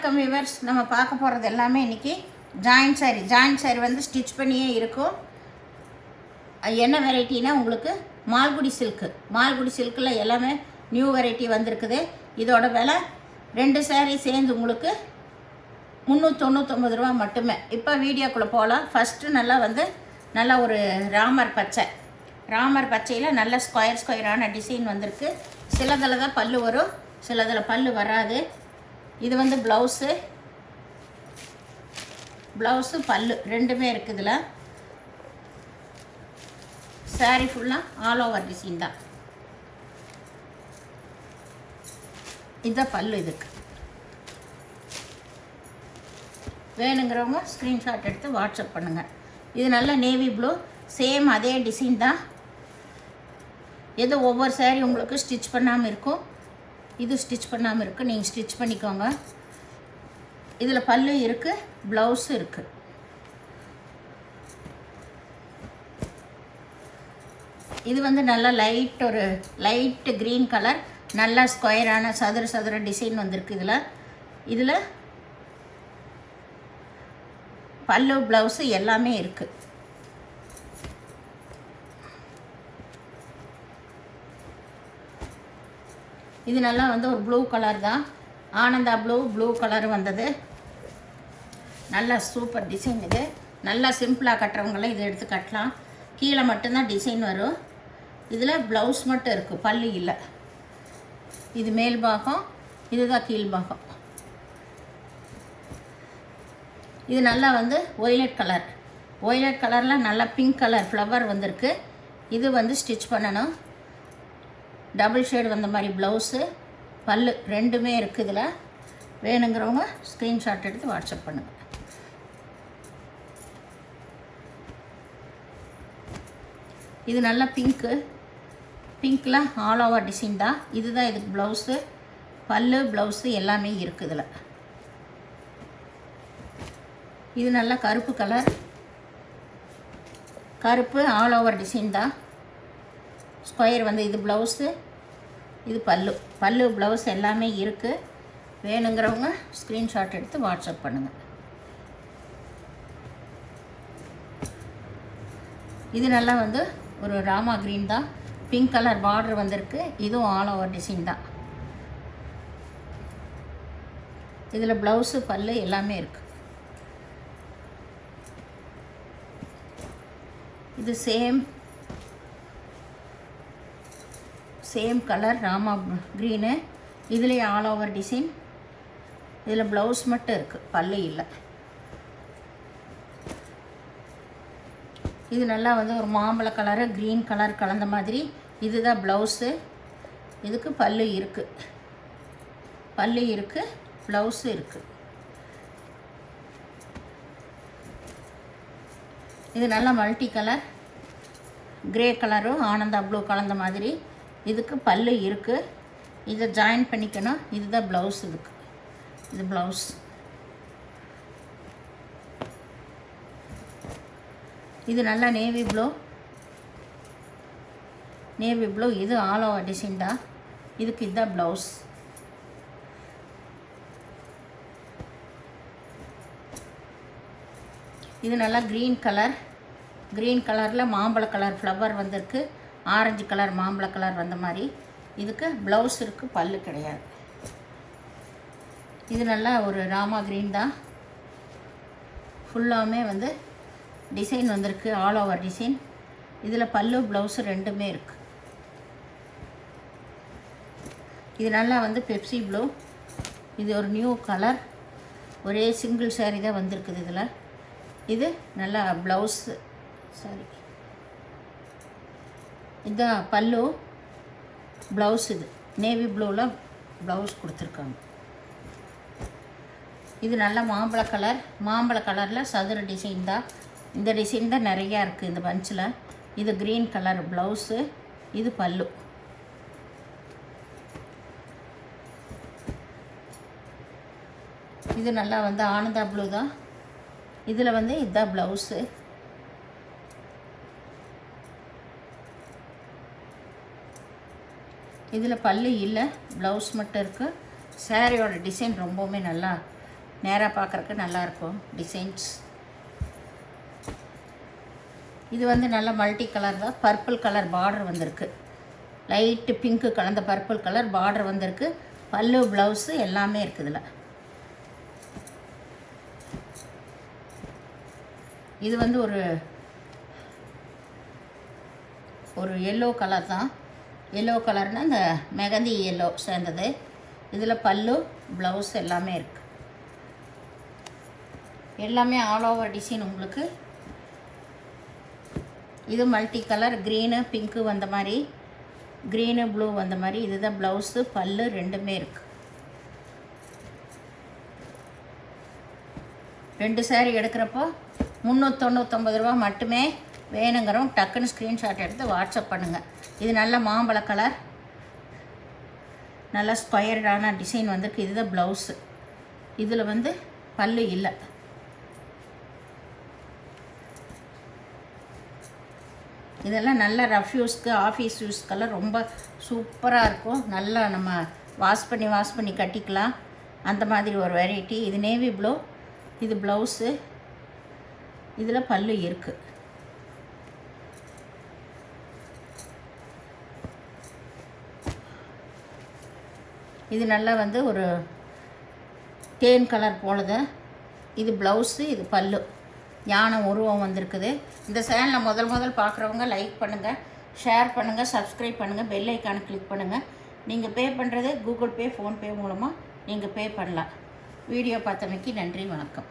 வணக்கம் வியூவர்ஸ். நம்ம பார்க்க போகிறது எல்லாமே இன்றைக்கி ஜாயின் சாரி வந்து ஸ்டிச் பண்ணியே இருக்கும். என்ன வெரைட்டினா உங்களுக்கு மால்குடி சில்கில் எல்லாமே நியூ வெரைட்டி வந்திருக்குது. இதோட விலை 2 சாரீ சேர்ந்து உங்களுக்கு 399 ரூபா மட்டுமே. இப்போ வீடியோக்குள்ளே போகலாம். ஃபஸ்ட்டு நல்லா ஒரு ராமர் பச்சையில் நல்ல ஸ்கொயரான டிசைன் வந்திருக்கு. சிலதில் தான் பல்லு வரும், சிலதில் பல்லு வராது. இது வந்து ப்ளவுஸு பல்லு ரெண்டுமே இருக்குது. இதில் சாரீ ஃபுல்லாக ஆல் ஓவர் டிசைன் தான். இதுதான் பல்லு. இதுக்கு வேணுங்கிறவங்க ஸ்க்ரீன்ஷாட் எடுத்து வாட்ஸ்அப் பண்ணுங்கள். இது நல்ல நேவி ப்ளூ, சேம் அதே டிசைன் தான். ஏதோ ஒவ்வொரு சாரீ உங்களுக்கு ஸ்டிச் பண்ணாமல் இருக்கும், இது ஸ்டிச் பண்ணாமல் இருக்குது. நீங்கள் ஸ்டிச் பண்ணிக்கோங்க. இதில் பல்லு இருக்குது, ப்ளவுஸு இருக்குது. இது வந்து நல்லா ஒரு லைட்டு க்ரீன் கலர், நல்லா ஸ்கொயரான சதுர டிசைன் வந்திருக்கு. இதில் பல்லு ப்ளவுஸு எல்லாமே இருக்குது. இது நல்லா வந்து ஒரு ப்ளூ கலர் தான், ஆனந்தா ப்ளூ கலர் வந்தது. நல்லா சூப்பர் டிசைன். இது நல்லா சிம்பிளாக கட்டுறவங்களாம் இதை எடுத்து கட்டலாம். கீழே மட்டும்தான் டிசைன் வரும். இதில் ப்ளவுஸ் மட்டும் இருக்குது, பல்லு இல்லை. இது மேல் பாகம், இதுதான் கீழ் பாகம். இது நல்லா வந்து ஒய்லட் கலரில் நல்லா பிங்க் கலர் ஃப்ளவர் வந்திருக்கு. இது வந்து ஸ்டிச் பண்ணணும். டபுள் ஷேடு வந்த மாதிரி ப்ளவுஸு, பல்லு ரெண்டுமே இருக்குது. இதில் வேணுங்கிறவங்க ஸ்க்ரீன்ஷாட் எடுத்து வாட்ஸ்அப் பண்ணுங்கள். இது நல்லா பிங்க்கில் ஆல் ஓவர் டிசைன் தான். இதுதான் இதுக்கு ப்ளவுஸு, பல்லு ப்ளவுஸு எல்லாமே இருக்குது. இதில் இது நல்லா கருப்பு கலர், கருப்பு ஆல் ஓவர் டிசைன் தான். ஸ்கொயர் வந்து இது ப்ளவுஸு, இது பல்லு ப்ளவுஸ் எல்லாமே இருக்குது. வேணுங்கிறவங்க ஸ்க்ரீன்ஷாட் எடுத்து வாட்ஸ்அப் பண்ணுங்கள். இது நல்லா வந்து ஒரு ராமா க்ரீன் தான், பிங்க் கலர் பார்டர் வந்திருக்கு. இதுவும் ஆல் ஓவர் டிசைன் தான். இதில் ப்ளவுஸு பல்லு எல்லாமே இருக்குது. இது சேம் கலர் ராமா க்ரீனு. இதுலேயே ஆல் ஓவர் டிசைன். இதில் ப்ளவுஸ் மட்டும் இருக்குது, பல்லு இல்லை. இது நல்லா வந்து ஒரு மாம்பழ கலரு க்ரீன் கலர் கலந்த மாதிரி. இதுதான் ப்ளவுஸு. இதுக்கு பல்லு இருக்குது, ப்ளவுஸு இருக்குது. இது நல்லா மல்டி கலர், கிரே கலரும் ஆனந்தா ப்ளூ கலந்த மாதிரி. இதுக்கு பல்லு இருக்குது. இதை ஜாயின் பண்ணிக்கணும். இதுதான் ப்ளவுஸ். இது ப்ளவுஸ். இது நல்லா நேவி ப்ளூ, இது ஆல் ஓவர் டிசைன் தான். இதுக்கு இதுதான் ப்ளவுஸ். இது நல்லா க்ரீன் கலரில் மாம்பழ கலர் ஃப்ளவர் வந்திருக்கு. ஆரஞ்சு கலர் மாம்பழ கலர் வந்த மாதிரி. இதுக்கு ப்ளவுஸ் இருக்குது, பல்லு கிடையாது. இது நல்லா ஒரு ராமா க்ரீன் தான். ஃபுல்லாமே வந்து டிசைன் வந்திருக்கு, ஆல் ஓவர் டிசைன். இதில் பல்லு ப்ளவுஸு ரெண்டுமே இருக்குது. இது நல்லா வந்து பெப்சி ப்ளூ. இது ஒரு நியூ கலர், ஒரே சிங்கிள் சாரீ தான் வந்திருக்குது. இதில் இது நல்லா ப்ளவுஸு சாரி, இதுதான் பல்லு, ப்ளவுஸ். இது நேவி ப்ளூவில் ப்ளவுஸ் கொடுத்துருக்காங்க. இது நல்ல மாம்பழ கலரில் சதுர டிசைன் தான். இந்த டிசைன் தான் நிறையா இருக்குது இந்த பஞ்சில். இது க்ரீன் கலர் ப்ளவுஸு, இது பல்லு. இது நல்லா வந்து ஆனந்தா ப்ளூ தான். இதில் வந்து இதுதான் ப்ளவுஸு. இதில் பல்லு இல்லை, ப்ளவுஸ் மட்டும் இருக்குது. சாரியோட டிசைன் ரொம்பவுமே நல்லா நேராக பார்க்குறக்கு நல்லாயிருக்கும் டிசைன்ஸ். இது வந்து நல்ல மல்டி கலர் தான். பர்பிள் கலர் பார்டர் வந்திருக்கு, லைட்டு பிங்க்கு கலந்த பர்பிள் கலர் பார்டர் வந்திருக்கு. பல்லு ப்ளவுஸு எல்லாமே இருக்குது இதில். இது வந்து ஒரு எல்லோ கலர் தான். எல்லோ கலர்னால் இந்த மெகந்தி எல்லோ சேர்ந்தது. இதில் பல்லு ப்ளவுஸ் எல்லாமே இருக்குது. எல்லாமே ஆல் ஓவர் டிசைன் உங்களுக்கு. இது மல்டி கலர், க்ரீனு பிங்க்கு வந்த மாதிரி, க்ரீனு ப்ளூ வந்த மாதிரி. இதுதான் ப்ளவுஸு, பல்லு ரெண்டுமே இருக்குது. 2 சாரீ எடுக்கிறப்போ 399 ரூபா மட்டுமே. வேணுங்கிறவங்க டக்குன்னு ஸ்க்ரீன்ஷாட் எடுத்து வாட்ஸ்அப் பண்ணுங்கள். இது நல்ல மாம்பழ கலர், நல்லா ஸ்கொயர்டான டிசைன் வந்துருக்கு. இதுதான் ப்ளவுஸு. இதில் வந்து பல்லு இல்லை. இதெல்லாம் நல்ல ரஃப் யூஸ்க்கு, ஆஃபீஸ் யூஸ்க்கெல்லாம் ரொம்ப சூப்பராக இருக்கும். நல்லா நம்ம வாஷ் பண்ணி கட்டிக்கலாம். அந்த மாதிரி ஒரு வெரைட்டி. இது நேவி ப்ளூ, இது ப்ளவுஸு, இதில் பல்லு இருக்குது. இது நல்லா வந்து ஒரு தேன் கலர் போலது. இது ப்ளவுஸு, இது பல்லு. யானை உருவம் வந்திருக்குது. இந்த சேனலை முதல் பார்க்குறவங்க லைக் பண்ணுங்கள், ஷேர் பண்ணுங்கள், சப்ஸ்கிரைப் பண்ணுங்கள், பெல் ஐக்கானை கிளிக் பண்ணுங்கள். நீங்கள் பே பண்ணுறது கூகுள் பே, ஃபோன்பே மூலமாக நீங்கள் பே பண்ணலாம். வீடியோ பார்த்தமைக்கு நன்றி, வணக்கம்.